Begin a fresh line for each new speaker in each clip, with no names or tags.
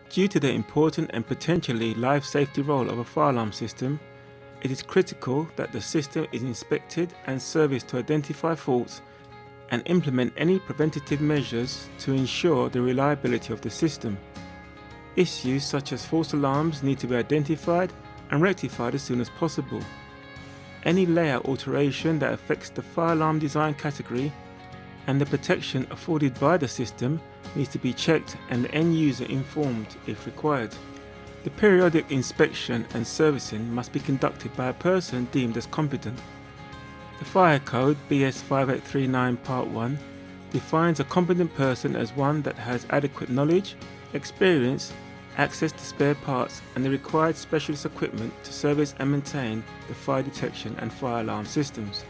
Due to the important and potentially life safety role of a fire alarm system, it is critical that the system is inspected and serviced to identify faults and implement any preventative measures to ensure the reliability of the system. Issues such as false alarms need to be identified and rectified as soon as possible. Any layout alteration that affects the fire alarm design category and the protection afforded by the system needs to be checked and the end user informed if required. The periodic inspection and servicing must be conducted by a person deemed as competent. The Fire Code BS 5839 Part 1 defines a competent person as one that has adequate knowledge, experience, access to spare parts and the required specialist equipment to service and maintain the fire detection and fire alarm systems.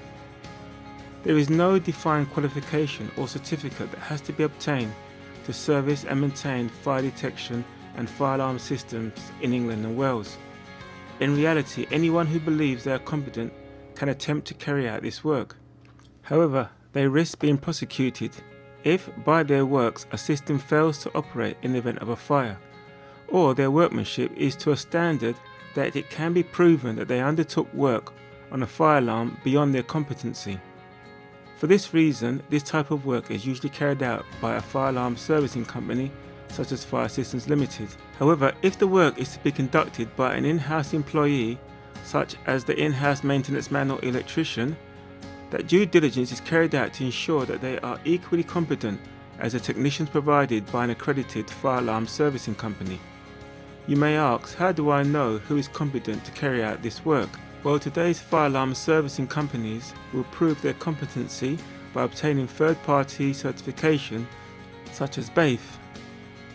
There is no defined qualification or certificate that has to be obtained to service and maintain fire detection and fire alarm systems in England and Wales. In reality, anyone who believes they are competent can attempt to carry out this work. However, they risk being prosecuted if by their works a system fails to operate in the event of a fire, or their workmanship is to a standard that it can be proven that they undertook work on a fire alarm beyond their competency. For this reason, this type of work is usually carried out by a fire alarm servicing company such as Fire Systems Limited. However, if the work is to be conducted by an in-house employee such as the in-house maintenance man or electrician, that due diligence is carried out to ensure that they are equally competent as the technicians provided by an accredited fire alarm servicing company. You may ask, how do I know who is competent to carry out this work? Well, today's fire alarm servicing companies will prove their competency by obtaining third-party certification such as BAFE.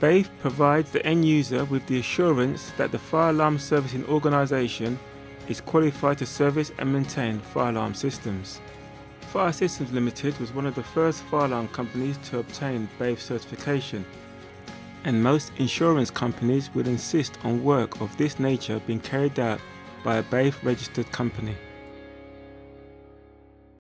BAFE provides the end user with the assurance that the fire alarm servicing organisation is qualified to service and maintain fire alarm systems. Fire Systems Limited was one of the first fire alarm companies to obtain BAFE certification, and most insurance companies will insist on work of this nature being carried out by a BAFE registered company.